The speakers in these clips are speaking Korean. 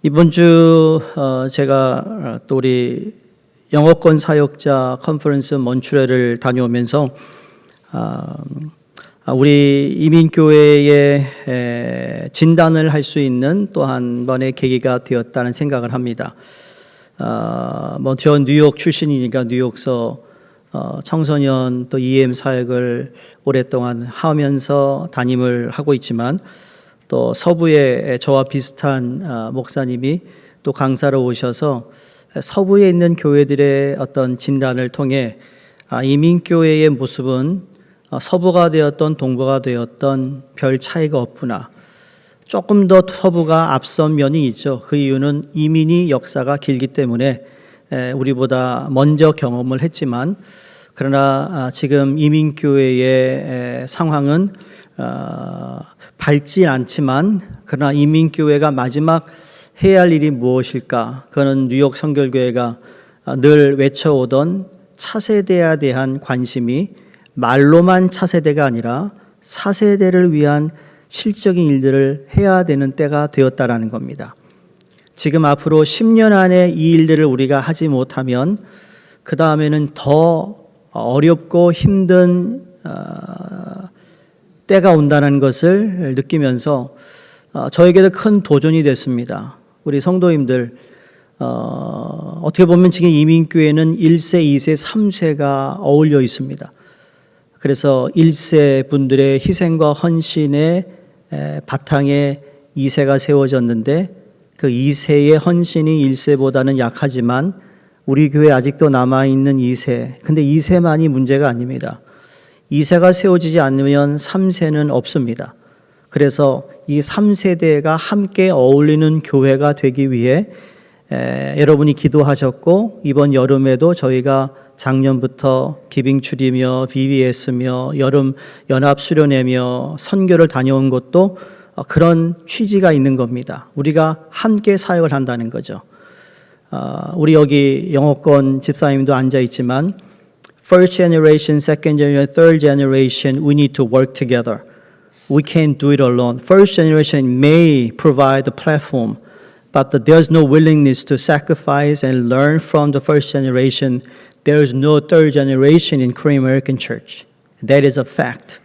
이번 주 제가 또 우리 영어권 사역자 컨퍼런스 몬트리올을 다녀오면서 우리 이민교회에 진단을 할 수 있는 또 한 번의 계기가 되었다는 생각을 합니다. 저 뉴욕 출신이니까 뉴욕서 청소년 또 EM 사역을 오랫동안 하면서 담임을 하고 있지만 또 서부에 저와 비슷한 목사님이 또 강사로 오셔서 서부에 있는 교회들의 어떤 진단을 통해 이민교회의 모습은 서부가 되었던 동부가 되었던 별 차이가 없구나. 조금 더 서부가 앞선 면이 있죠. 그 이유는 이민이 역사가 길기 때문에 우리보다 먼저 경험을 했지만 그러나 지금 이민교회의 상황은 밝지 않지만 그러나 이민교회가 마지막 해야 할 일이 무엇일까? 그거는 뉴욕 성결교회가 늘 외쳐오던 차세대에 대한 관심이 말로만 차세대가 아니라 4세대를 위한 실적인 일들을 해야 되는 때가 되었다라는 겁니다. 지금 앞으로 10년 안에 이 일들을 우리가 하지 못하면 그 다음에는 더 어렵고 힘든 때가 온다는 것을 느끼면서 저에게도 큰 도전이 됐습니다. 우리 성도님들 어떻게 보면 지금 이민교회는 1세, 2세, 3세가 어울려 있습니다. 그래서 1세 분들의 희생과 헌신의 바탕에 2세가 세워졌는데 그 2세의 헌신이 1세보다는 약하지만 우리 교회에 아직도 남아있는 2세, 근데 2세만이 문제가 아닙니다. 2세가 세워지지 않으면 3세는 없습니다. 그래서 이 3세대가 함께 어울리는 교회가 되기 위해 여러분이 기도하셨고 이번 여름에도 저희가 작년부터 기빙출이며 VBS며 여름 연합 수련회며 선교를 다녀온 것도 그런 취지가 있는 겁니다. 우리가 함께 사역을 한다는 거죠. 우리 여기 영어권 집사님도 앉아 있지만 First generation, second generation, third generation, we need to work together. We can't do it alone. First generation may provide the platform, but there's no willingness to sacrifice and learn from the first generation. There is no third generation in Korean American Church. That is a fact.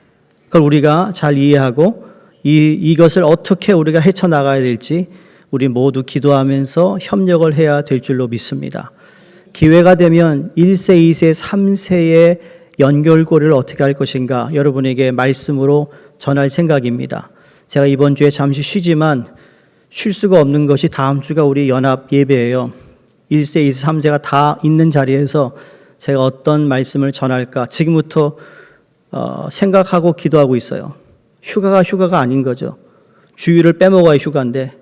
그걸 우리가 잘 이해하고 이것을 어떻게 우리가 헤쳐나가야 될지 우리 모두 기도하면서 협력을 해야 될 줄로 믿습니다. 기회가 되면 1세, 2세, 3세의 연결고리를 어떻게 할 것인가 여러분에게 말씀으로 전할 생각입니다. 제가 이번 주에 잠시 쉬지만 쉴 수가 없는 것이 다음 주가 우리 연합 예배예요. 1세, 2세, 3세가 다 있는 자리에서 제가 어떤 말씀을 전할까 지금부터 생각하고 기도하고 있어요. 휴가가 아닌 거죠. 주일을 빼먹어야 휴가인데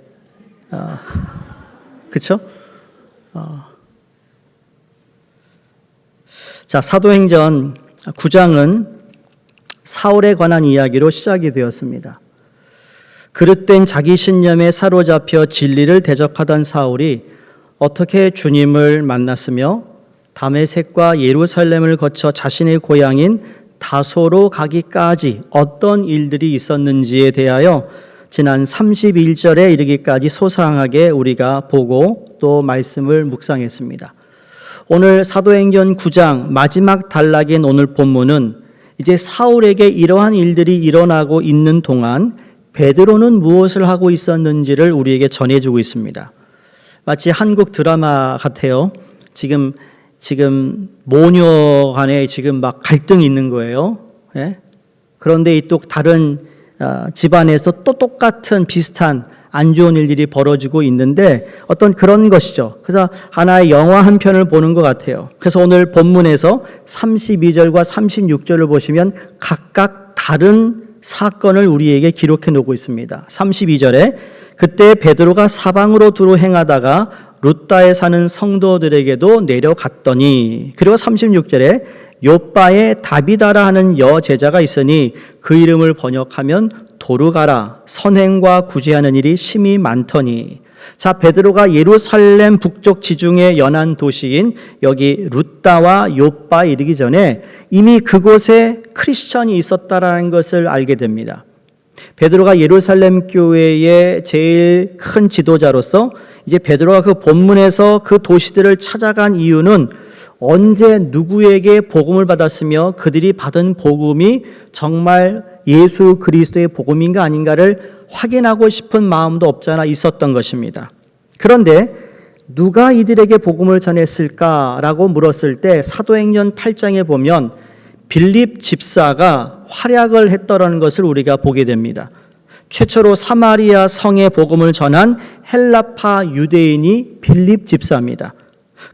그렇죠? 자, 사도행전 9장은 사울에 관한 이야기로 시작이 되었습니다. 그릇된 자기 신념에 사로잡혀 진리를 대적하던 사울이 어떻게 주님을 만났으며 다메섹과 예루살렘을 거쳐 자신의 고향인 다소로 가기까지 어떤 일들이 있었는지에 대하여 지난 31절에 이르기까지 소상하게 우리가 보고 또 말씀을 묵상했습니다. 오늘 사도행전 9장 마지막 단락인 오늘 본문은 이제 사울에게 이러한 일들이 일어나고 있는 동안 베드로는 무엇을 하고 있었는지를 우리에게 전해주고 있습니다. 마치 한국 드라마 같아요. 지금 모녀 간에 지금 막 갈등이 있는 거예요. 예? 그런데 이 또 다른 집안에서 또 똑같은 비슷한 안 좋은 일들이 벌어지고 있는데 어떤 그런 것이죠. 그래서 하나의 영화 한 편을 보는 것 같아요. 그래서 오늘 본문에서 32절과 36절을 보시면 각각 다른 사건을 우리에게 기록해 놓고 있습니다. 32절에 그때 베드로가 사방으로 두루 행하다가 루다에 사는 성도들에게도 내려갔더니 그리고 36절에 요빠에 다비다라 하는 여제자가 있으니 그 이름을 번역하면 도르가라 선행과 구제하는 일이 심히 많더니 자 베드로가 예루살렘 북쪽 지중해 연안 도시인 여기 루다와 요빠 이르기 전에 이미 그곳에 크리스천이 있었다라는 것을 알게 됩니다. 베드로가 예루살렘 교회의 제일 큰 지도자로서 이제 베드로가 그 본문에서 그 도시들을 찾아간 이유는 언제 누구에게 복음을 받았으며 그들이 받은 복음이 정말 예수 그리스도의 복음인가 아닌가를 확인하고 싶은 마음도 없잖아 있었던 것입니다. 그런데 누가 이들에게 복음을 전했을까라고 물었을 때 사도행전 8장에 보면 빌립 집사가 활약을 했더라는 것을 우리가 보게 됩니다. 최초로 사마리아 성에 복음을 전한 헬라파 유대인이 빌립 집사입니다.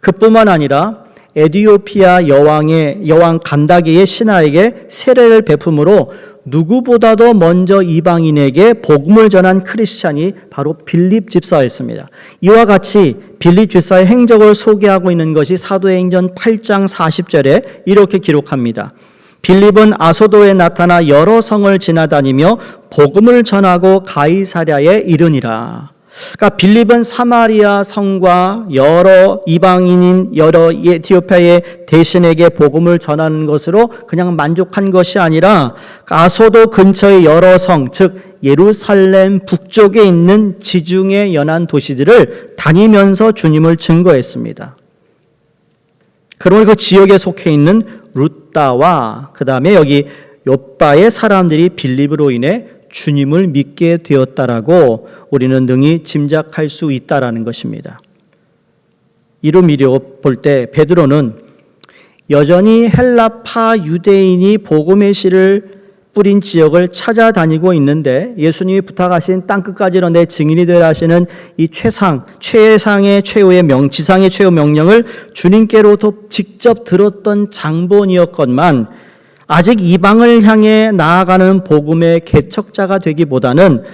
그뿐만 아니라 에디오피아 여왕 간다게의 신하에게 세례를 베품으로 누구보다도 먼저 이방인에게 복음을 전한 크리스찬이 바로 빌립 집사였습니다. 이와 같이 빌립 집사의 행적을 소개하고 있는 것이 사도행전 8장 40절에 이렇게 기록합니다. 빌립은 아소도에 나타나 여러 성을 지나다니며 복음을 전하고 가이사랴에 이르니라. 그러니까 빌립은 사마리아 성과 여러 이방인인 여러 에티오피아의 대신에게 복음을 전하는 것으로 그냥 만족한 것이 아니라 아소도 근처의 여러 성, 즉 예루살렘 북쪽에 있는 지중해 연안 도시들을 다니면서 주님을 증거했습니다. 그러면 그 지역에 속해 있는 루다와 그 다음에 여기 욥바의 사람들이 빌립으로 인해 주님을 믿게 되었다라고 우리는 능히 짐작할 수 있다라는 것입니다. 이로 미려 볼 때 베드로는 여전히 헬라파 유대인이 복음의 씨를 뿌린 지역을 찾아다니고 있는데 예수님이 부탁하신 땅끝까지로 내 증인이 되라 하시는 이 최상의 최후의 지상의 최후 명령을 주님께로부터 직접 들었던 장본이었건만 아직 이방을 향해 나아가는 복음의 개척자가 되기보다는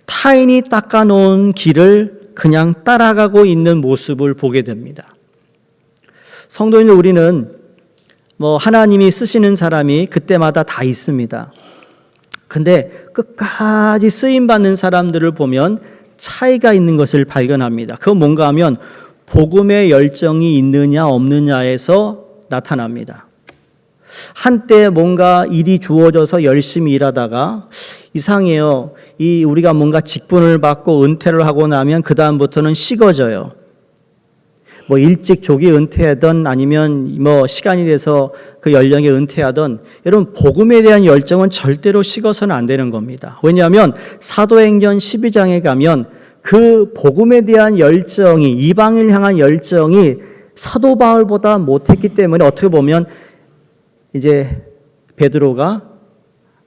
타인이 닦아놓은 길을 그냥 따라가고 있는 모습을 보게 됩니다. 성도인들, 우리는 하나님이 쓰시는 사람이 그때마다 다 있습니다. 근데 끝까지 쓰임받는 사람들을 보면 차이가 있는 것을 발견합니다. 그건 뭔가 하면 복음의 열정이 있느냐 없느냐에서 나타납니다. 한때 뭔가 일이 주어져서 열심히 일하다가 이상해요. 우리가 뭔가 직분을 받고 은퇴를 하고 나면 그 다음부터는 식어져요. 일찍 조기 은퇴하던 아니면 시간이 돼서 그 연령에 은퇴하던, 여러분 복음에 대한 열정은 절대로 식어서는 안 되는 겁니다. 왜냐하면 사도행전 12장에 가면 그 복음에 대한 열정이, 이방을 향한 열정이 사도 바울보다 못했기 때문에 어떻게 보면 이제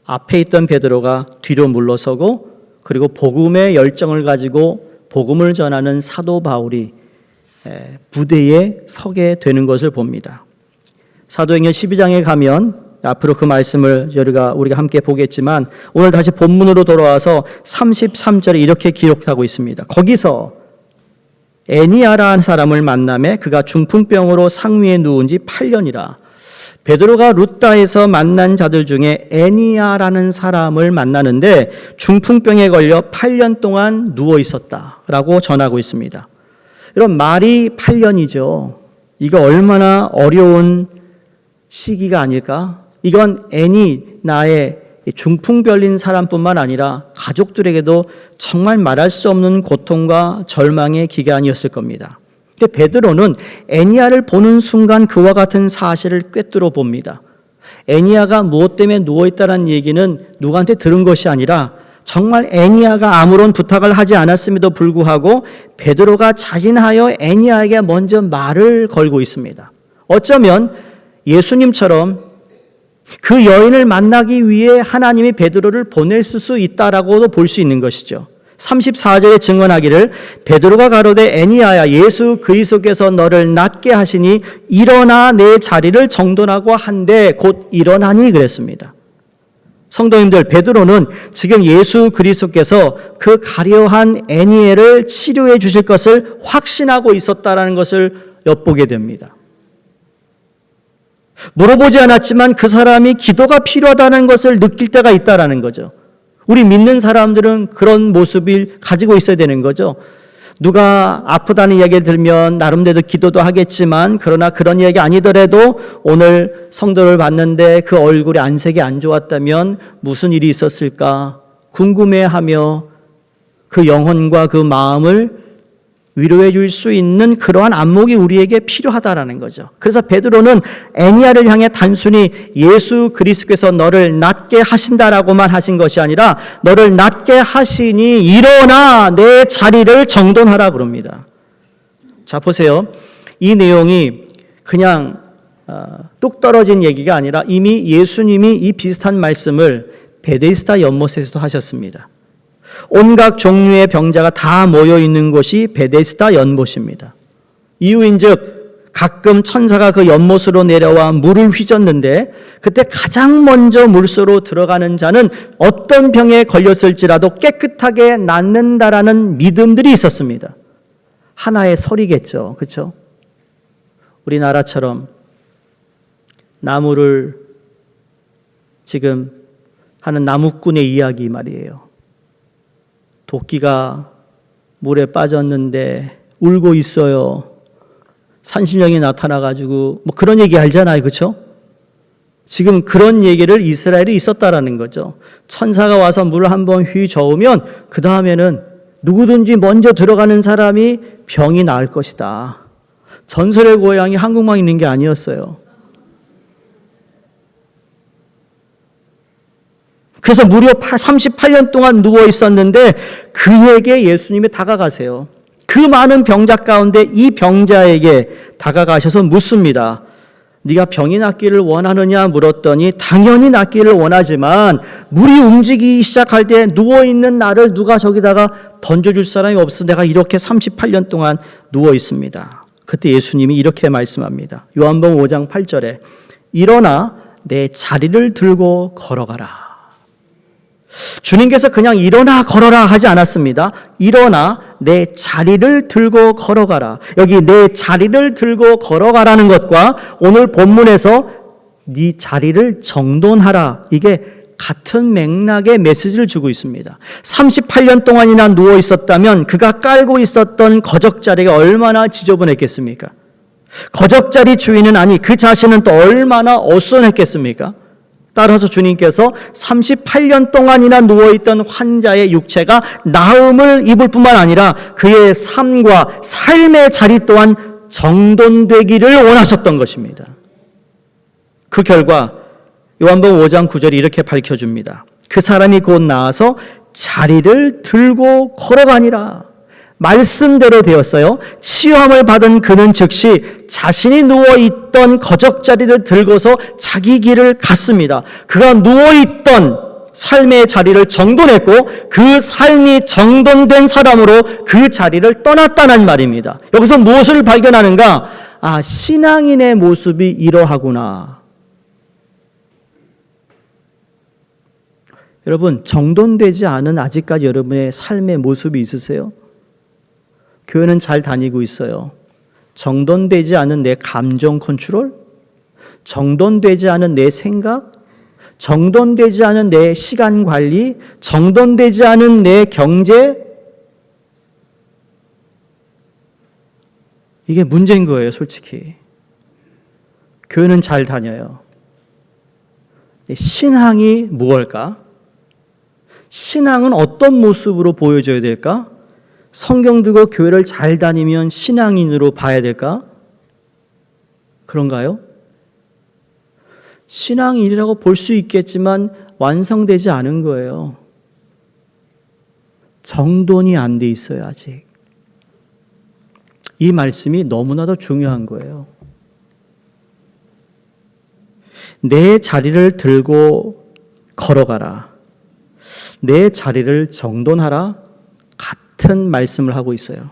앞에 있던 베드로가 뒤로 물러서고, 그리고 복음의 열정을 가지고 복음을 전하는 사도 바울이 부대에 서게 되는 것을 봅니다. 사도행전 12장에 가면 앞으로 그 말씀을 우리가 함께 보겠지만 오늘 다시 본문으로 돌아와서 33절에 이렇게 기록하고 있습니다. 거기서 애니아라는 사람을 만나매 그가 중풍병으로 상위에 누운 지 8년이라. 베드로가 루다에서 만난 자들 중에 애니아라는 사람을 만나는데 중풍병에 걸려 8년 동안 누워 있었다라고 전하고 있습니다. 이런 말이 8년이죠. 이거 얼마나 어려운 시기가 아닐까? 이건 나의 중풍별린 사람뿐만 아니라 가족들에게도 정말 말할 수 없는 고통과 절망의 기간이었을 겁니다. 근데 베드로는 애니아를 보는 순간 그와 같은 사실을 꿰뚫어 봅니다. 애니아가 무엇 때문에 누워있다는 얘기는 누구한테 들은 것이 아니라 정말 애니아가 아무런 부탁을 하지 않았음에도 불구하고 베드로가 자진하여 애니아에게 먼저 말을 걸고 있습니다. 어쩌면 예수님처럼 그 여인을 만나기 위해 하나님이 베드로를 보냈을 수 있다라고도 볼 수 있는 것이죠. 34절에 증언하기를 베드로가 가로되 애니아야 예수 그리스도께서 너를 낫게 하시니 일어나 내 자리를 정돈하고 한데 곧 일어나니 그랬습니다. 성도님들, 베드로는 지금 예수 그리스도께서 그 가려한 애니아를 치료해 주실 것을 확신하고 있었다라는 것을 엿보게 됩니다. 물어보지 않았지만 그 사람이 기도가 필요하다는 것을 느낄 때가 있다라는 거죠. 우리 믿는 사람들은 그런 모습을 가지고 있어야 되는 거죠. 누가 아프다는 이야기를 들으면 나름대로 기도도 하겠지만, 그러나 그런 이야기 아니더라도 오늘 성도를 봤는데 그 얼굴이 안색이 안 좋았다면 무슨 일이 있었을까 궁금해하며 그 영혼과 그 마음을 위로해 줄 수 있는 그러한 안목이 우리에게 필요하다라는 거죠. 그래서 베드로는 애니야를 향해 단순히 예수 그리스도께서 너를 낫게 하신다라고만 하신 것이 아니라 너를 낫게 하시니 일어나 내 자리를 정돈하라 그럽니다. 자, 보세요. 이 내용이 그냥 뚝 떨어진 얘기가 아니라 이미 예수님이 이 비슷한 말씀을 베데스다 연못에서도 하셨습니다. 온갖 종류의 병자가 다 모여 있는 곳이 베데스다 연못입니다. 이유인즉 가끔 천사가 그 연못으로 내려와 물을 휘젓는데 그때 가장 먼저 물속으로 들어가는 자는 어떤 병에 걸렸을지라도 깨끗하게 낫는다라는 믿음들이 있었습니다. 하나의 설이겠죠. 그렇죠? 우리나라처럼 나무를 지금 하는 나무꾼의 이야기 말이에요. 도끼가 물에 빠졌는데 울고 있어요. 산신령이 나타나가지고 뭐 그런 얘기 알잖아요. 그렇죠? 지금 그런 얘기를 이스라엘에 있었다라는 거죠. 천사가 와서 물을 한번 휘 저으면 그 다음에는 누구든지 먼저 들어가는 사람이 병이 나을 것이다. 전설의 고향이 한국만 있는 게 아니었어요. 그래서 무려 38년 동안 누워 있었는데 그에게 예수님이 다가가세요. 그 많은 병자 가운데 이 병자에게 다가가셔서 묻습니다. 네가 병이 낫기를 원하느냐 물었더니 당연히 낫기를 원하지만 물이 움직이기 시작할 때 누워있는 나를 누가 저기다가 던져줄 사람이 없어 내가 이렇게 38년 동안 누워 있습니다. 그때 예수님이 이렇게 말씀합니다. 요한복음 5장 8절에 일어나 내 자리를 들고 걸어가라. 주님께서 그냥 일어나 걸어라 하지 않았습니다. 일어나 내 자리를 들고 걸어가라. 여기 내 자리를 들고 걸어가라는 것과 오늘 본문에서 네 자리를 정돈하라. 이게 같은 맥락의 메시지를 주고 있습니다. 38년 동안이나 누워 있었다면 그가 깔고 있었던 거적자리가 얼마나 지저분했겠습니까? 거적자리 주인은 아니 그 자신은 또 얼마나 어수선했겠습니까? 따라서 주님께서 38년 동안이나 누워있던 환자의 육체가 나음을 입을 뿐만 아니라 그의 삶과 삶의 자리 또한 정돈되기를 원하셨던 것입니다. 그 결과 요한복음 5장 9절이 이렇게 밝혀줍니다. 그 사람이 곧 나와서 자리를 들고 걸어가니라. 말씀대로 되었어요. 치유함을 받은 그는 즉시 자신이 누워있던 거적자리를 들고서 자기 길을 갔습니다. 그가 누워있던 삶의 자리를 정돈했고 그 삶이 정돈된 사람으로 그 자리를 떠났다는 말입니다. 여기서 무엇을 발견하는가? 아, 신앙인의 모습이 이러하구나. 여러분, 정돈되지 않은 아직까지 여러분의 삶의 모습이 있으세요? 교회는 잘 다니고 있어요. 정돈되지 않은 내 감정 컨트롤, 정돈되지 않은 내 생각, 정돈되지 않은 내 시간 관리, 정돈되지 않은 내 경제, 이게 문제인 거예요, 솔직히. 교회는 잘 다녀요. 신앙이 무엇일까? 신앙은 어떤 모습으로 보여줘야 될까? 성경 들고 교회를 잘 다니면 신앙인으로 봐야 될까? 그런가요? 신앙인이라고 볼 수 있겠지만 완성되지 않은 거예요. 정돈이 안 돼 있어요, 아직. 이 말씀이 너무나도 중요한 거예요. 내 자리를 들고 걸어가라. 내 자리를 정돈하라. 같은 말씀을 하고 있어요.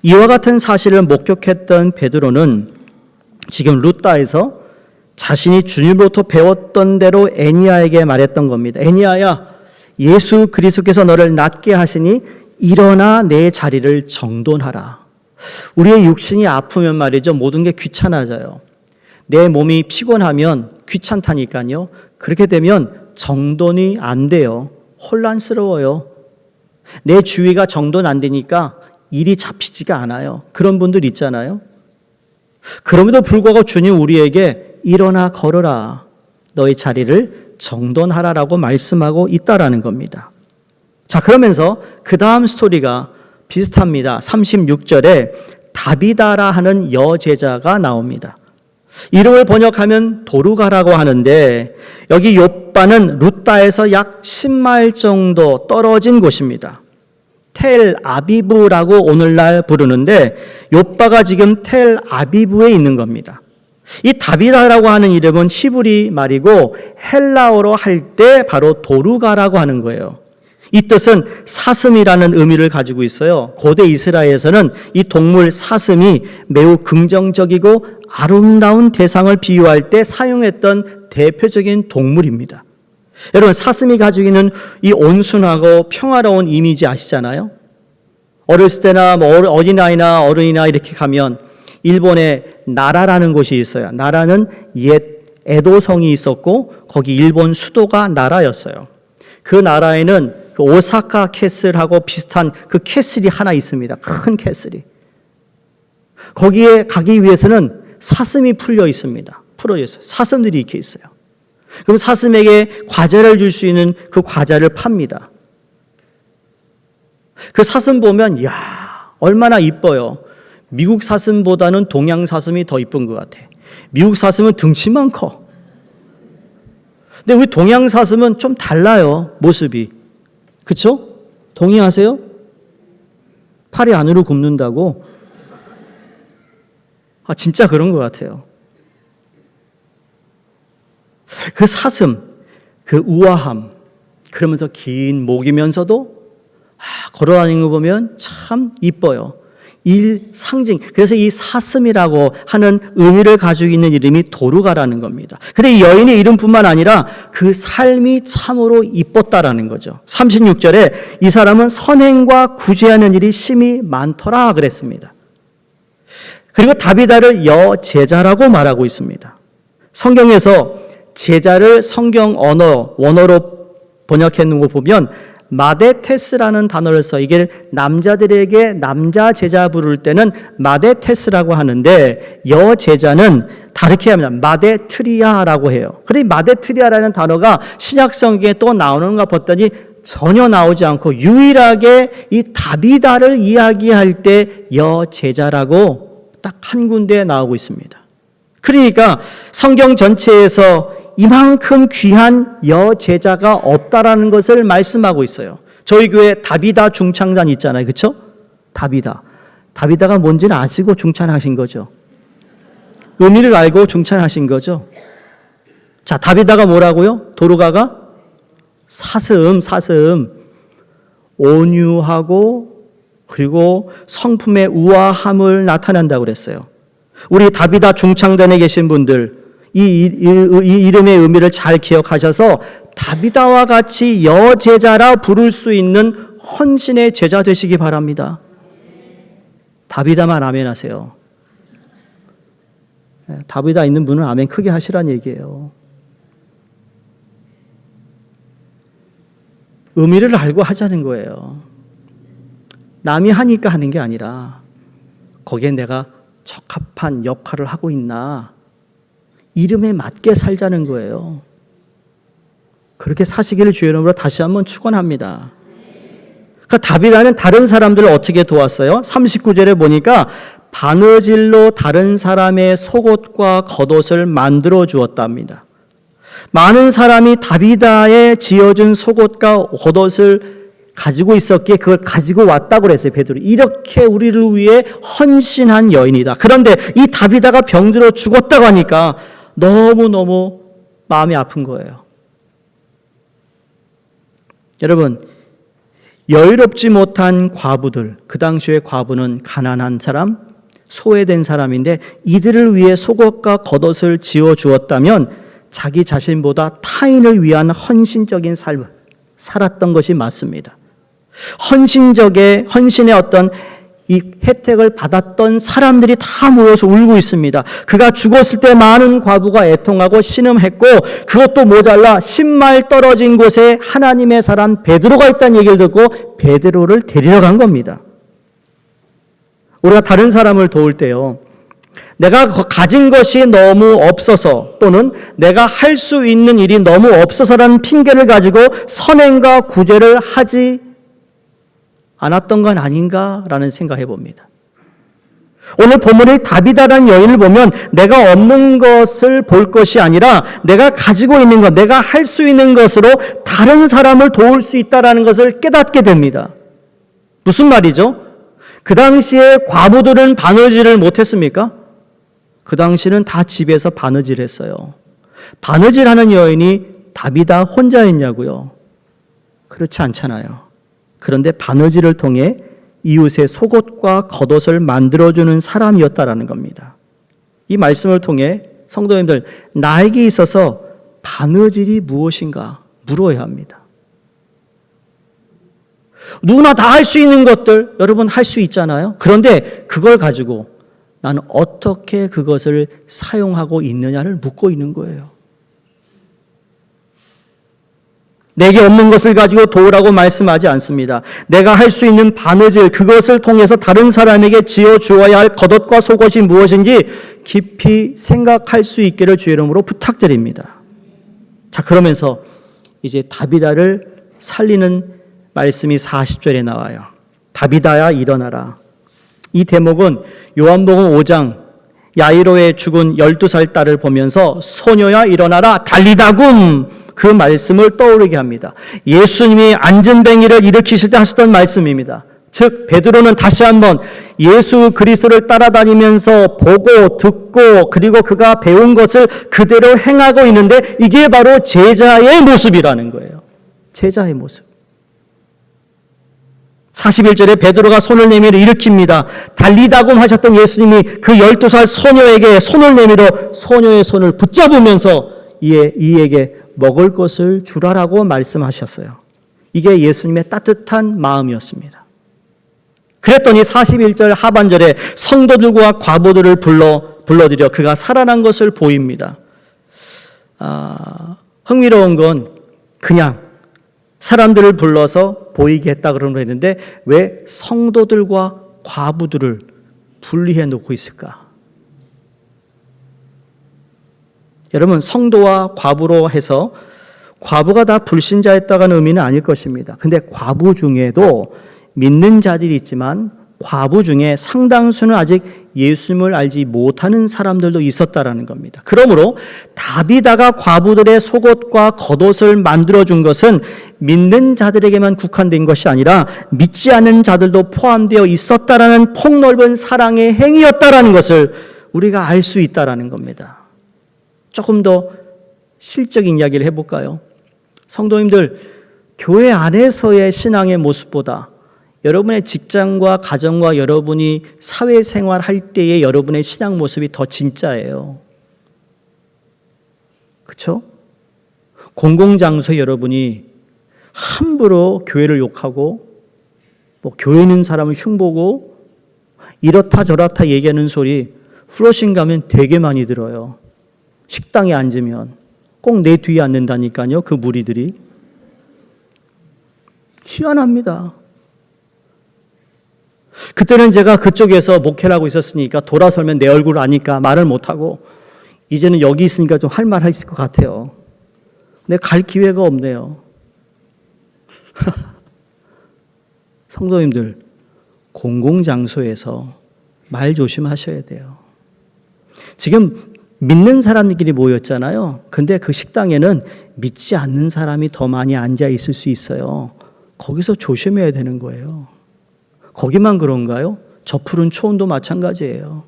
이와 같은 사실을 목격했던 베드로는 지금 루다에서 자신이 주님으로부터 배웠던 대로 애니야에게 말했던 겁니다. 애니야야, 예수 그리스도께서 너를 낫게 하시니 일어나 내 자리를 정돈하라. 우리의 육신이 아프면 말이죠, 모든 게 귀찮아져요. 내 몸이 피곤하면 귀찮다니까요. 그렇게 되면 정돈이 안 돼요. 혼란스러워요. 내 주위가 정돈 안 되니까 일이 잡히지가 않아요. 그런 분들 있잖아요. 그럼에도 불구하고 주님 우리에게 일어나 걸어라. 너의 자리를 정돈하라라고 말씀하고 있다라는 겁니다. 자, 그러면서 그 다음 스토리가 비슷합니다. 36절에 다비다라 하는 여제자가 나옵니다. 이름을 번역하면 도루가라고 하는데 여기 욥바는 룻다에서 약 10마일 정도 떨어진 곳입니다. 텔 아비브라고 오늘날 부르는데 욥바가 지금 텔 아비브에 있는 겁니다. 이 다비다라고 하는 이름은 히브리 말이고 헬라어로 할 때 바로 도루가라고 하는 거예요. 이 뜻은 사슴이라는 의미를 가지고 있어요. 고대 이스라엘에서는 이 동물 사슴이 매우 긍정적이고 아름다운 대상을 비유할 때 사용했던 대표적인 동물입니다. 여러분, 사슴이 가지고 있는 이 온순하고 평화로운 이미지 아시잖아요? 어렸을 때나 어린아이나 어른이나 이렇게 가면 일본에 나라라는 곳이 있어요. 나라는 옛 에도성이 있었고 거기 일본 수도가 나라였어요. 그 나라에는 그 오사카 캐슬하고 비슷한 그 캐슬이 하나 있습니다. 큰 캐슬이. 거기에 가기 위해서는 사슴이 풀려 있습니다. 풀어져 있어요. 사슴들이 이렇게 있어요. 그럼 사슴에게 과자를 줄 수 있는 그 과자를 팝니다. 그 사슴 보면 이야 얼마나 이뻐요. 미국 사슴보다는 동양 사슴이 더 이쁜 것 같아. 미국 사슴은 등치만 커. 근데 우리 동양 사슴은 좀 달라요. 모습이. 그쵸? 동의하세요? 팔이 안으로 굽는다고? 진짜 그런 것 같아요. 그 사슴, 그 우아함, 그러면서 긴 목이면서도 걸어다니는 거 보면 참 이뻐요. 상징. 그래서 이 사슴이라고 하는 의미를 가지고 있는 이름이 도루가라는 겁니다. 근데 이 여인의 이름뿐만 아니라 그 삶이 참으로 이뻤다라는 거죠. 36절에 이 사람은 선행과 구제하는 일이 심히 많더라 그랬습니다. 그리고 다비다를 여제자라고 말하고 있습니다. 성경에서 제자를 성경 원어로 번역해 놓은 거 보면 마데테스라는 단어를 써. 이게 남자들에게 남자 제자 부를 때는 마데테스라고 하는데 여제자는 다르게 합니다. 마데트리아라고 해요. 그런데 마데트리아라는 단어가 신약 성경에 또 나오는가 봤더니 전혀 나오지 않고 유일하게 이 다비다를 이야기할 때 여제자라고 딱 한 군데에 나오고 있습니다. 그러니까 성경 전체에서 이만큼 귀한 여제자가 없다라는 것을 말씀하고 있어요. 저희 교회 다비다 중창단 있잖아요. 그렇죠? 다비다가 뭔지는 아시고 중찬하신 거죠. 의미를 알고 중찬하신 거죠. 자, 다비다가 뭐라고요? 도루가가 사슴. 온유하고 그리고 성품의 우아함을 나타낸다고 그랬어요. 우리 다비다 중창단에 계신 분들 이 이름의 의미를 잘 기억하셔서 다비다와 같이 여제자라 부를 수 있는 헌신의 제자 되시기 바랍니다. 다비다만 아멘 하세요. 다비다 있는 분은 아멘 크게 하시란 얘기예요. 의미를 알고 하자는 거예요. 남이 하니까 하는 게 아니라 거기에 내가 적합한 역할을 하고 있나, 이름에 맞게 살자는 거예요. 그렇게 사시기를 주의 이름으로 다시 한번 축원합니다. 그러니까 다비다는 다른 사람들을 어떻게 도왔어요? 39절에 보니까 바느질로 다른 사람의 속옷과 겉옷을 만들어 주었답니다. 많은 사람이 다비다에 지어준 속옷과 겉옷을 가지고 있었기에 그걸 가지고 왔다고 그랬어요. 베드로. 이렇게 우리를 위해 헌신한 여인이다. 그런데 이 다비다가 병들어 죽었다고 하니까 너무너무 마음이 아픈 거예요. 여러분, 여유롭지 못한 과부들, 그 당시의 과부는 가난한 사람, 소외된 사람인데 이들을 위해 속옷과 겉옷을 지어 주었다면 자기 자신보다 타인을 위한 헌신적인 삶을 살았던 것이 맞습니다. 헌신의 어떤 이 혜택을 받았던 사람들이 다 모여서 울고 있습니다. 그가 죽었을 때 많은 과부가 애통하고 신음했고, 그것도 모자라 10마일 떨어진 곳에 하나님의 사람 베드로가 있다는 얘기를 듣고 베드로를 데리러 간 겁니다. 우리가 다른 사람을 도울 때요, 내가 가진 것이 너무 없어서 또는 내가 할 수 있는 일이 너무 없어서라는 핑계를 가지고 선행과 구제를 하지 않았던 건 아닌가라는 생각해 봅니다. 오늘 본문의 다비다라는 여인을 보면 내가 없는 것을 볼 것이 아니라 내가 가지고 있는 것, 내가 할 수 있는 것으로 다른 사람을 도울 수 있다는 것을 깨닫게 됩니다. 무슨 말이죠? 그 당시에 과부들은 바느질을 못했습니까? 그 당시는 다 집에서 바느질했어요. 바느질하는 여인이 다비다 혼자였냐고요? 그렇지 않잖아요. 그런데 바느질을 통해 이웃의 속옷과 겉옷을 만들어주는 사람이었다라는 겁니다. 이 말씀을 통해 성도님들, 나에게 있어서 바느질이 무엇인가 물어야 합니다. 누구나 다 할 수 있는 것들 여러분 할 수 있잖아요. 그런데 그걸 가지고 나는 어떻게 그것을 사용하고 있느냐를 묻고 있는 거예요. 내게 없는 것을 가지고 도우라고 말씀하지 않습니다. 내가 할 수 있는 바느질, 그것을 통해서 다른 사람에게 지어주어야 할 겉옷과 속옷이 무엇인지 깊이 생각할 수 있기를 주의 이름으로 부탁드립니다. 자, 그러면서 이제 다비다를 살리는 말씀이 40절에 나와요. 다비다야 일어나라. 이 대목은 요한복음 5장 야이로의 죽은 12살 딸을 보면서 소녀야 일어나라 달리다굼 그 말씀을 떠오르게 합니다. 예수님이 안전뱅이를 일으키실 때 하셨던 말씀입니다. 즉 베드로는 다시 한번 예수 그리스도를 따라다니면서 보고 듣고 그리고 그가 배운 것을 그대로 행하고 있는데 이게 바로 제자의 모습이라는 거예요. 제자의 모습. 41절에 베드로가 손을 내밀어 일으킵니다. 달리다굼 하셨던 예수님이 그 12살 소녀에게 손을 내밀어 소녀의 손을 붙잡으면서 이에게 먹을 것을 주라라고 말씀하셨어요. 이게 예수님의 따뜻한 마음이었습니다. 그랬더니 41절 하반절에 성도들과 과부들을 불러들여 그가 살아난 것을 보입니다. 흥미로운 건 그냥 사람들을 불러서 보이게 했다 그러는 했는데 왜 성도들과 과부들을 분리해 놓고 있을까? 여러분 성도와 과부로 해서 과부가 다 불신자였다는 의미는 아닐 것입니다. 근데 과부 중에도 믿는 자들이 있지만 과부 중에 상당수는 아직 예수님을 알지 못하는 사람들도 있었다라는 겁니다. 그러므로 다비다가 과부들의 속옷과 겉옷을 만들어준 것은 믿는 자들에게만 국한된 것이 아니라 믿지 않는 자들도 포함되어 있었다라는 폭넓은 사랑의 행위였다라는 것을 우리가 알 수 있다라는 겁니다. 조금 더 실적인 이야기를 해볼까요? 성도님들, 교회 안에서의 신앙의 모습보다 여러분의 직장과 가정과 여러분이 사회생활 할 때의 여러분의 신앙 모습이 더 진짜예요. 그렇죠? 공공장소에 여러분이 함부로 교회를 욕하고 교회 있는 사람을 흉보고 이렇다 저렇다 얘기하는 소리 플러싱 가면 되게 많이 들어요. 식당에 앉으면 꼭 내 뒤에 앉는다니까요. 그 무리들이. 희한합니다. 그때는 제가 그쪽에서 목회를 하고 있었으니까 돌아서면 내 얼굴을 아니까 말을 못하고 이제는 여기 있으니까 좀 할 말 있을 것 같아요. 근데 갈 기회가 없네요. 성도님들, 공공장소에서 말 조심하셔야 돼요. 지금 믿는 사람들끼리 모였잖아요. 근데 그 식당에는 믿지 않는 사람이 더 많이 앉아 있을 수 있어요. 거기서 조심해야 되는 거예요. 거기만 그런가요? 저 푸른 초원도 마찬가지예요.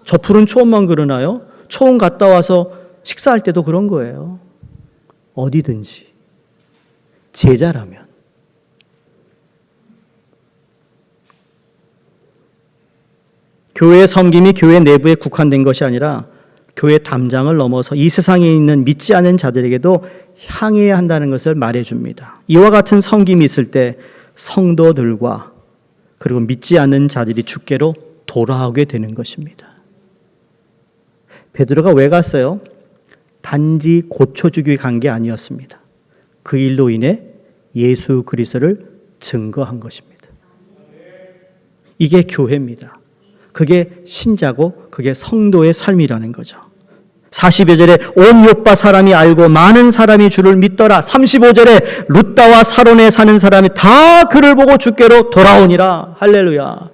저 푸른 초원만 그러나요? 초원 갔다 와서 식사할 때도 그런 거예요. 어디든지 제자라면. 교회 섬김이 교회 내부에 국한된 것이 아니라 교회 담장을 넘어서 이 세상에 있는 믿지 않는 자들에게도 향해야 한다는 것을 말해줍니다. 이와 같은 섬김이 있을 때 성도들과 그리고 믿지 않는 자들이 주께로 돌아오게 되는 것입니다. 베드로가 왜 갔어요? 단지 고쳐주기 위해 간 게 아니었습니다. 그 일로 인해 예수 그리스도를 증거한 것입니다. 이게 교회입니다. 그게 신자고 그게 성도의 삶이라는 거죠. 42절에 온 요파 사람이 알고 많은 사람이 주를 믿더라. 35절에 룻다와 사론에 사는 사람이 다 그를 보고 주께로 돌아오니라. 할렐루야.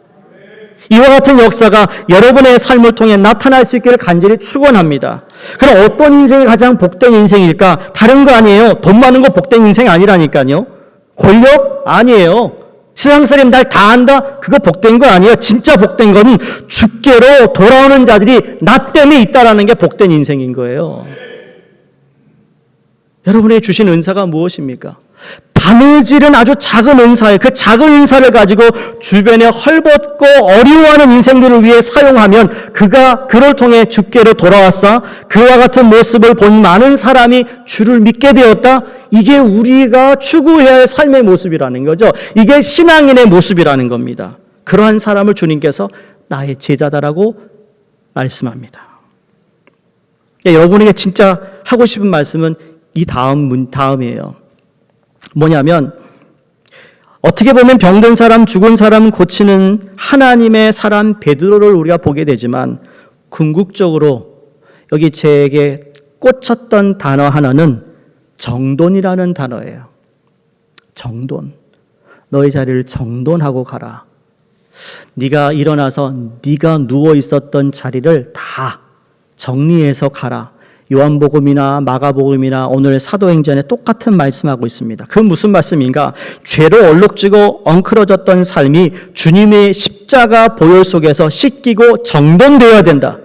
이와 같은 역사가 여러분의 삶을 통해 나타날 수 있기를 간절히 축원합니다. 그럼 어떤 인생이 가장 복된 인생일까? 다른 거 아니에요. 돈 많은 거 복된 인생이 아니라니까요. 권력? 아니에요. 세상 사람 날 다 안다? 그거 복된 거 아니에요. 진짜 복된 거는 주께로 돌아오는 자들이 나 때문에 있다라는 게 복된 인생인 거예요. 여러분의 주신 은사가 무엇입니까? 바느질은 아주 작은 은사예요. 그 작은 은사를 가지고 주변에 헐벗고 어려워하는 인생들을 위해 사용하면 그를 통해 주께로 돌아왔어. 그와 같은 모습을 본 많은 사람이 주를 믿게 되었다. 이게 우리가 추구해야 할 삶의 모습이라는 거죠. 이게 신앙인의 모습이라는 겁니다. 그러한 사람을 주님께서 나의 제자다라고 말씀합니다. 여러분에게 진짜 하고 싶은 말씀은 이 다음이에요. 뭐냐면 어떻게 보면 병든 사람, 죽은 사람 고치는 하나님의 사람 베드로를 우리가 보게 되지만 궁극적으로 여기 제게 꽂혔던 단어 하나는 정돈이라는 단어예요. 정돈. 너의 자리를 정돈하고 가라. 네가 일어나서 네가 누워 있었던 자리를 다 정리해서 가라. 요한복음이나 마가복음이나 오늘 사도행전에 똑같은 말씀하고 있습니다. 그 무슨 말씀인가? 죄로 얼룩지고 엉클어졌던 삶이 주님의 십자가 보혈 속에서 씻기고 정돈되어야 된다.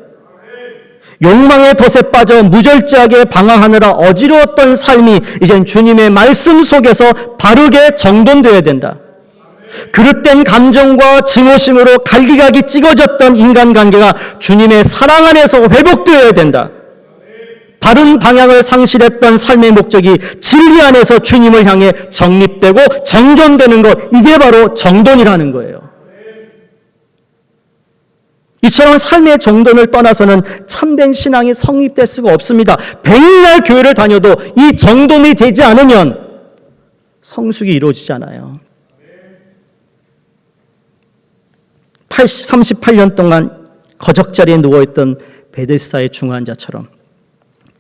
욕망의 덫에 빠져 무절제하게 방황하느라 어지러웠던 삶이 이젠 주님의 말씀 속에서 바르게 정돈되어야 된다. 그릇된 감정과 증오심으로 갈기갈기 찢어졌던 인간관계가 주님의 사랑 안에서 회복되어야 된다. 바른 방향을 상실했던 삶의 목적이 진리 안에서 주님을 향해 정립되고 정돈되는 것, 이게 바로 정돈이라는 거예요. 이처럼 삶의 정돈을 떠나서는 참된 신앙이 성립될 수가 없습니다. 백날 교회를 다녀도 이 정돈이 되지 않으면 성숙이 이루어지지 않아요. 38년 동안 거적자리에 누워있던 베데스다의 중환자처럼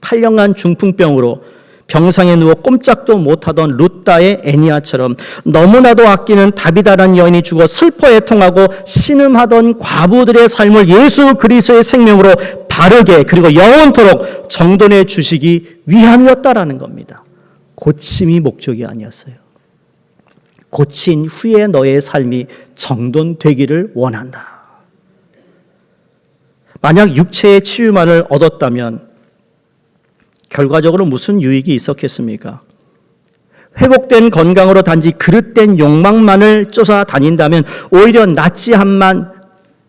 8년간 중풍병으로 병상에 누워 꼼짝도 못하던 룻다의 애니아처럼 너무나도 아끼는 다비다라는 여인이 죽어 슬퍼 애통하고 신음하던 과부들의 삶을 예수 그리스도의 생명으로 바르게 그리고 영원토록 정돈해 주시기 위함이었다라는 겁니다. 고침이 목적이 아니었어요. 고친 후에 너의 삶이 정돈되기를 원한다. 만약 육체의 치유만을 얻었다면 결과적으로 무슨 유익이 있었겠습니까? 회복된 건강으로 단지 그릇된 욕망만을 쫓아다닌다면 오히려 낫지 한만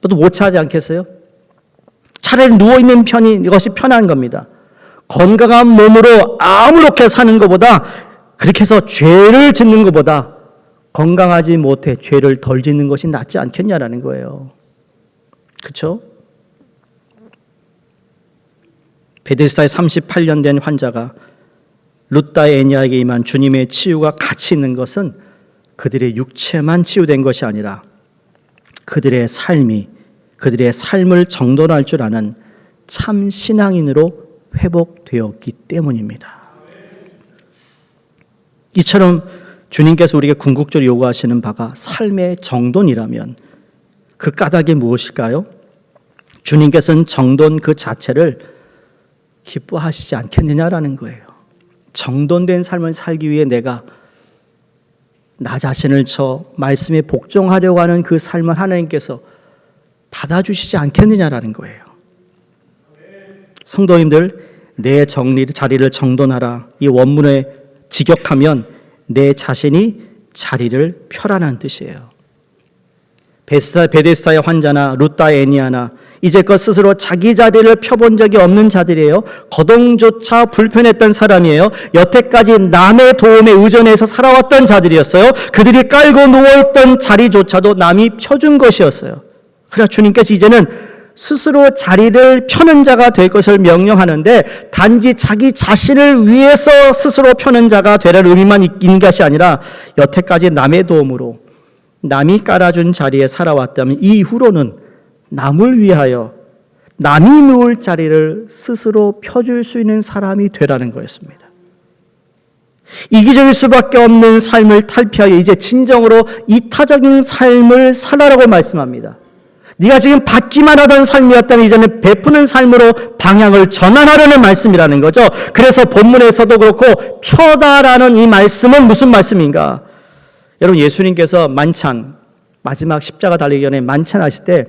또 못 차지 않겠어요? 차라리 누워있는 편이 이것이 편한 겁니다. 건강한 몸으로 아무렇게 사는 것보다 그렇게 해서 죄를 짓는 것보다 건강하지 못해 죄를 덜 짓는 것이 낫지 않겠냐라는 거예요. 그렇죠? 베데스다에 38년 된 환자가 룻다의 애니아에게 임한 주님의 치유가 가치 있는 것은 그들의 육체만 치유된 것이 아니라 그들의 삶을 정돈할 줄 아는 참 신앙인으로 회복되었기 때문입니다. 이처럼 주님께서 우리에게 궁극적으로 요구하시는 바가 삶의 정돈이라면 그 까닭이 무엇일까요? 주님께서는 정돈 그 자체를 기뻐하시지 않겠느냐라는 거예요. 정돈된 삶을 살기 위해 내가 나 자신을 말씀에 복종하려고 하는 그 삶을 하나님께서 받아주시지 않겠느냐라는 거예요. 성도님들, 내 자리를 정돈하라. 이 원문에 직역하면 내 자신이 자리를 펴라는 뜻이에요. 베데스다의 환자나 룻다의 애니아나 이제껏 스스로 자기 자리를 펴본 적이 없는 자들이에요. 거동조차 불편했던 사람이에요. 여태까지 남의 도움에 의존해서 살아왔던 자들이었어요. 그들이 깔고 누워있던 자리조차도 남이 펴준 것이었어요. 그러나 주님께서 이제는 스스로 자리를 펴는 자가 될 것을 명령하는데 단지 자기 자신을 위해서 스스로 펴는 자가 되라는 의미만 있는 것이 아니라 여태까지 남의 도움으로 남이 깔아준 자리에 살아왔다면 이후로는 남을 위하여 남이 누울 자리를 스스로 펴줄 수 있는 사람이 되라는 거였습니다. 이기적일 수밖에 없는 삶을 탈피하여 이제 진정으로 이타적인 삶을 살아라고 말씀합니다. 네가 지금 받기만 하던 삶이었다면 이제는 베푸는 삶으로 방향을 전환하려는 말씀이라는 거죠. 그래서 본문에서도 그렇고 펴다라는 이 말씀은 무슨 말씀인가? 여러분, 예수님께서 만찬, 마지막 십자가 달리기 전에 만찬하실 때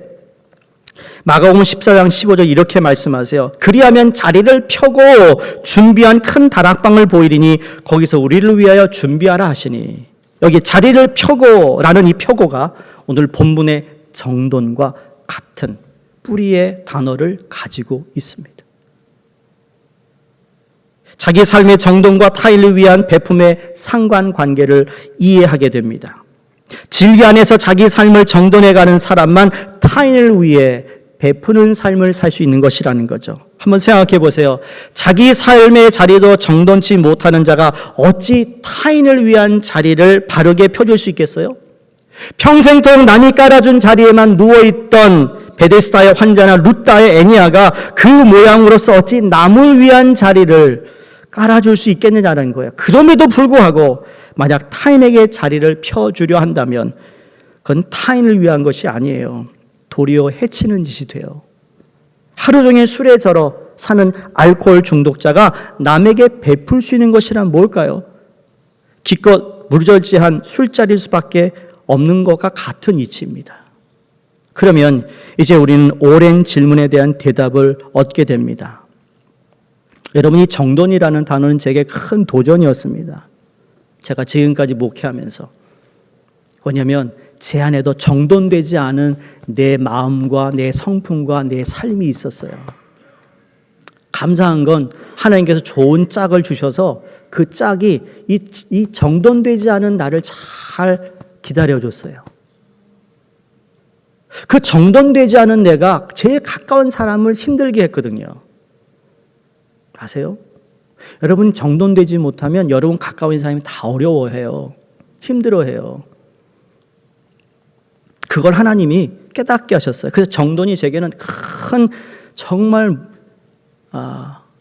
마가복음 14장 15절 이렇게 말씀하세요. 그리하면 자리를 펴고 준비한 큰 다락방을 보이리니 거기서 우리를 위하여 준비하라 하시니, 여기 자리를 펴고 라는 이 펴고가 오늘 본문의 정돈과 같은 뿌리의 단어를 가지고 있습니다. 자기 삶의 정돈과 타인을 위한 베품의 상관관계를 이해하게 됩니다. 진리 안에서 자기 삶을 정돈해가는 사람만 타인을 위해 베푸는 삶을 살 수 있는 것이라는 거죠. 한번 생각해 보세요. 자기 삶의 자리도 정돈치 못하는 자가 어찌 타인을 위한 자리를 바르게 펴줄 수 있겠어요? 평생토록 남이 깔아준 자리에만 누워있던 베데스다의 환자나 룻다의 애니아가 그 모양으로서 어찌 남을 위한 자리를 깔아줄 수 있겠느냐는 거예요. 그럼에도 불구하고 만약 타인에게 자리를 펴주려 한다면 그건 타인을 위한 것이 아니에요. 도리어 해치는 짓이 돼요. 하루 종일 술에 절어 사는 알코올 중독자가 남에게 베풀 수 있는 것이란 뭘까요? 기껏 무절제한 술자리일 수밖에 없는 것과 같은 이치입니다. 그러면 이제 우리는 오랜 질문에 대한 대답을 얻게 됩니다. 여러분, 이 정돈이라는 단어는 제게 큰 도전이었습니다. 제가 지금까지 목회하면서. 왜냐하면 제 안에도 정돈되지 않은 내 마음과 내 성품과 내 삶이 있었어요. 감사한 건 하나님께서 좋은 짝을 주셔서 그 짝이 이 정돈되지 않은 나를 잘 기다려줬어요. 그 정돈되지 않은 내가 제일 가까운 사람을 힘들게 했거든요. 아세요? 여러분, 정돈되지 못하면 여러분 가까운 사람이 다 어려워해요. 힘들어해요. 그걸 하나님이 깨닫게 하셨어요. 그래서 정돈이 제게는 큰 정말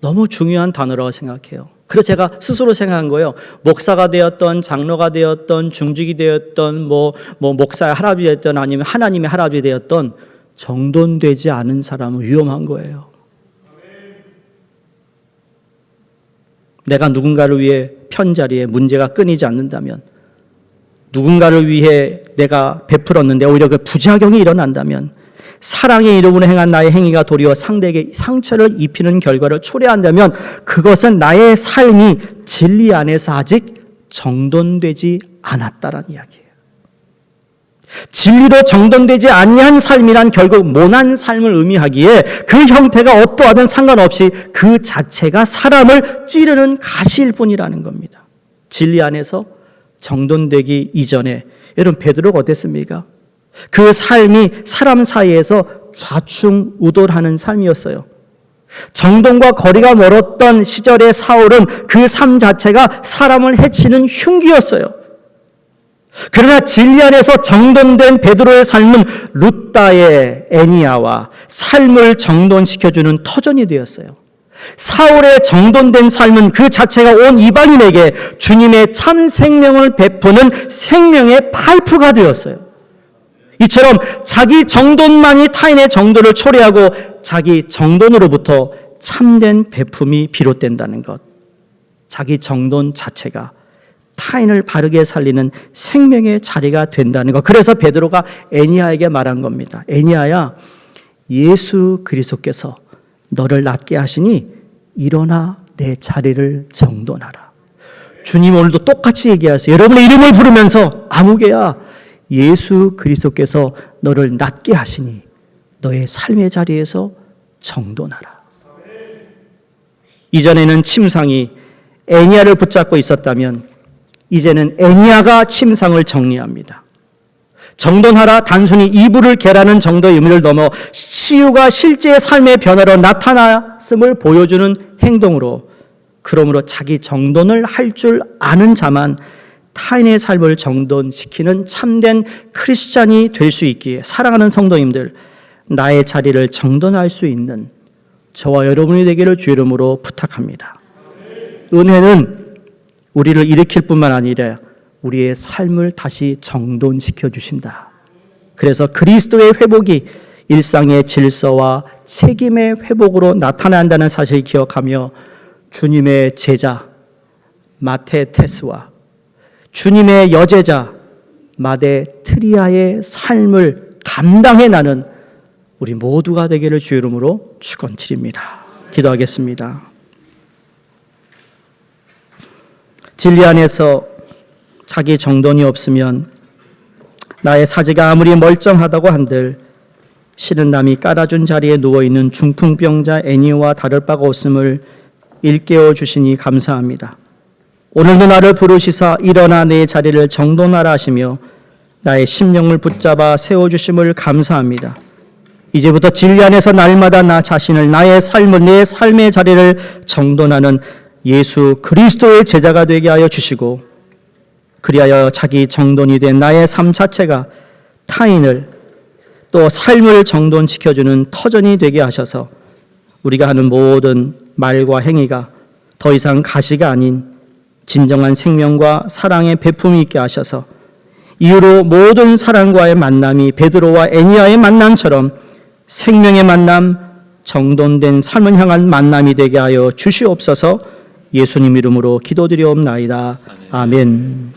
너무 중요한 단어라고 생각해요. 그래서 제가 스스로 생각한 거예요. 목사가 되었던, 장로가 되었던, 중직이 되었던, 목사의 할아버지 되었던, 아니면 하나님의 할아버지 되었던, 정돈되지 않은 사람은 위험한 거예요. 내가 누군가를 위해 편 자리에 문제가 끊이지 않는다면, 누군가를 위해 내가 베풀었는데 오히려 그 부작용이 일어난다면, 사랑의 이름으로 행한 나의 행위가 도리어 상대에게 상처를 입히는 결과를 초래한다면 그것은 나의 삶이 진리 안에서 아직 정돈되지 않았다라는 이야기예요. 진리로 정돈되지 아니한 삶이란 결국 모난 삶을 의미하기에 그 형태가 어떠하든 상관없이 그 자체가 사람을 찌르는 가시일 뿐이라는 겁니다. 진리 안에서 정돈되기 이전에 여러분, 베드로가 어땠습니까? 그 삶이 사람 사이에서 좌충우돌하는 삶이었어요. 정돈과 거리가 멀었던 시절의 사울은 그 삶 자체가 사람을 해치는 흉기였어요. 그러나 진리 안에서 정돈된 베드로의 삶은 룻다의 애니아와 삶을 정돈시켜주는 터전이 되었어요. 사울의 정돈된 삶은 그 자체가 온 이방인에게 주님의 참 생명을 베푸는 생명의 파이프가 되었어요. 이처럼 자기 정돈만이 타인의 정돈을 초래하고 자기 정돈으로부터 참된 베품이 비롯된다는 것. 자기 정돈 자체가 타인을 바르게 살리는 생명의 자리가 된다는 것. 그래서 베드로가 애니아에게 말한 겁니다. 애니아야, 예수 그리스도께서 너를 낫게 하시니 일어나 내 자리를 정돈하라. 주님 오늘도 똑같이 얘기하세요. 여러분의 이름을 부르면서 아무개야, 예수 그리스도께서 너를 낫게 하시니 너의 삶의 자리에서 정돈하라. 이전에는 침상이 애니아를 붙잡고 있었다면 이제는 애니아가 침상을 정리합니다. 정돈하라 단순히 이불을 개라는 정도의 의미를 넘어 치유가 실제 삶의 변화로 나타났음을 보여주는 행동으로, 그러므로 자기 정돈을 할 줄 아는 자만 타인의 삶을 정돈시키는 참된 크리스찬이 될 수 있기에, 사랑하는 성도님들, 나의 자리를 정돈할 수 있는 저와 여러분이 되기를 주 이름으로 부탁합니다. 은혜는 우리를 일으킬 뿐만 아니라 우리의 삶을 다시 정돈시켜 주신다. 그래서 그리스도의 회복이 일상의 질서와 책임의 회복으로 나타난다는 사실을 기억하며 주님의 제자 마테테스와 주님의 여제자 마데트리아의 삶을 감당해 나는 우리 모두가 되기를 주 이름으로 축원드립니다. 기도하겠습니다. 진리 안에서 자기 정돈이 없으면 나의 사지가 아무리 멀쩡하다고 한들 실은 남이 깔아준 자리에 누워있는 중풍병자 애니와 다를 바가 없음을 일깨워 주시니 감사합니다. 오늘도 나를 부르시사 일어나 내 자리를 정돈하라 하시며 나의 심령을 붙잡아 세워주심을 감사합니다. 이제부터 진리 안에서 날마다 나 자신을, 나의 삶을, 내 삶의 자리를 정돈하는 예수 그리스도의 제자가 되게 하여 주시고, 그리하여 자기 정돈이 된 나의 삶 자체가 타인을 또 삶을 정돈시켜주는 터전이 되게 하셔서 우리가 하는 모든 말과 행위가 더 이상 가시가 아닌 진정한 생명과 사랑의 베품이 있게 하셔서 이후로 모든 사람과의 만남이 베드로와 애니야의 만남처럼 생명의 만남, 정돈된 삶을 향한 만남이 되게 하여 주시옵소서. 예수님 이름으로 기도드리옵나이다. 아멘.